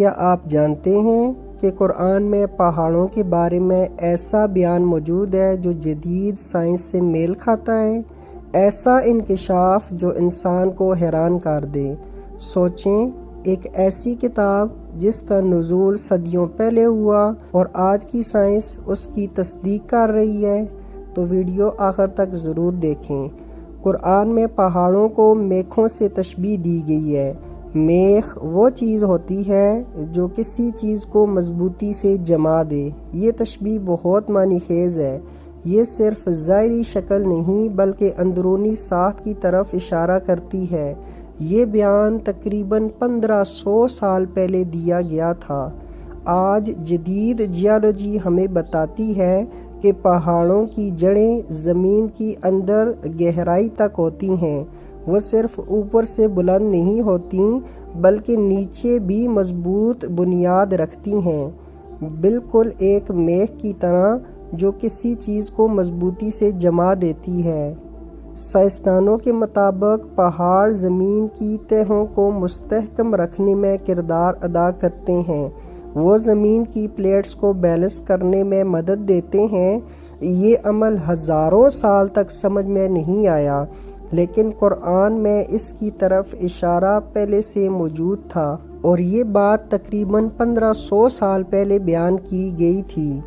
کیا آپ جانتے ہیں کہ قرآن میں پہاڑوں کے بارے میں ایسا بیان موجود ہے جو جدید سائنس سے میل کھاتا ہے؟ ایسا انکشاف جو انسان کو حیران کر دے۔ سوچیں، ایک ایسی کتاب جس کا نزول صدیوں پہلے ہوا اور آج کی سائنس اس کی تصدیق کر رہی ہے۔ تو ویڈیو آخر تک ضرور دیکھیں۔ قرآن میں پہاڑوں کو میخوں سے تشبیہ دی گئی ہے۔ میخ وہ چیز ہوتی ہے جو کسی چیز کو مضبوطی سے جما دے۔ یہ تشبیہ بہت معنی خیز ہے۔ یہ صرف ظاہری شکل نہیں بلکہ اندرونی ساخت کی طرف اشارہ کرتی ہے۔ یہ بیان تقریباً 1500 سال پہلے دیا گیا تھا۔ آج جدید جیولوجی ہمیں بتاتی ہے کہ پہاڑوں کی جڑیں زمین کی اندر گہرائی تک ہوتی ہیں۔ وہ صرف اوپر سے بلند نہیں ہوتی بلکہ نیچے بھی مضبوط بنیاد رکھتی ہیں، بالکل ایک میخ کی طرح جو کسی چیز کو مضبوطی سے جما دیتی ہے۔ سائنسدانوں کے مطابق پہاڑ زمین کی تہوں کو مستحکم رکھنے میں کردار ادا کرتے ہیں۔ وہ زمین کی پلیٹس کو بیلنس کرنے میں مدد دیتے ہیں۔ یہ عمل ہزاروں سال تک سمجھ میں نہیں آیا، لیکن قرآن میں اس کی طرف اشارہ پہلے سے موجود تھا اور یہ بات تقریباً 1500 سال پہلے بیان کی گئی تھی۔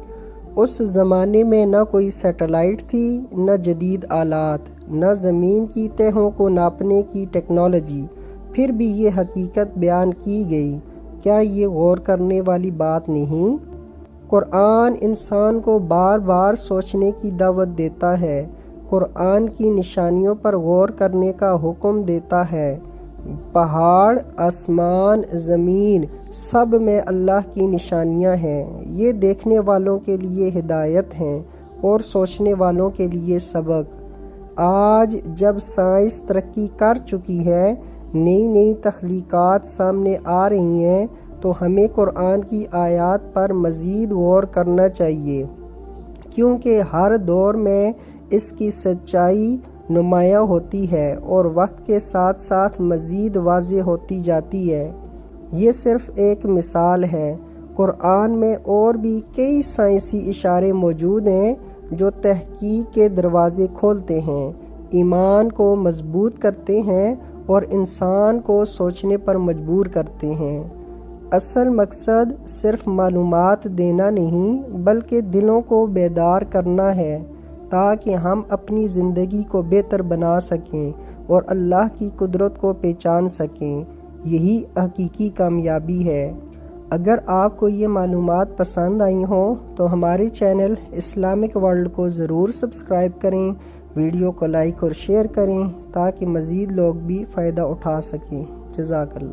اس زمانے میں نہ کوئی سیٹلائٹ تھی، نہ جدید آلات، نہ زمین کی تہوں کو ناپنے کی ٹیکنالوجی، پھر بھی یہ حقیقت بیان کی گئی۔ کیا یہ غور کرنے والی بات نہیں؟ قرآن انسان کو بار بار سوچنے کی دعوت دیتا ہے۔ قرآن کی نشانیوں پر غور کرنے کا حکم دیتا ہے۔ پہاڑ، آسمان، زمین، سب میں اللہ کی نشانیاں ہیں۔ یہ دیکھنے والوں کے لیے ہدایت ہیں اور سوچنے والوں کے لیے سبق۔ آج جب سائنس ترقی کر چکی ہے، نئی نئی تخلیقات سامنے آ رہی ہیں، تو ہمیں قرآن کی آیات پر مزید غور کرنا چاہیے، کیونکہ ہر دور میں اس کی سچائی نمایاں ہوتی ہے اور وقت کے ساتھ ساتھ مزید واضح ہوتی جاتی ہے۔ یہ صرف ایک مثال ہے۔ قرآن میں اور بھی کئی سائنسی اشارے موجود ہیں جو تحقیق کے دروازے کھولتے ہیں، ایمان کو مضبوط کرتے ہیں اور انسان کو سوچنے پر مجبور کرتے ہیں۔ اصل مقصد صرف معلومات دینا نہیں بلکہ دلوں کو بیدار کرنا ہے، تاکہ ہم اپنی زندگی کو بہتر بنا سکیں اور اللہ کی قدرت کو پہچان سکیں۔ یہی حقیقی کامیابی ہے۔ اگر آپ کو یہ معلومات پسند آئی ہوں تو ہمارے چینل اسلامک ورلڈ کو ضرور سبسکرائب کریں، ویڈیو کو لائک اور شیئر کریں تاکہ مزید لوگ بھی فائدہ اٹھا سکیں۔ جزاک اللہ۔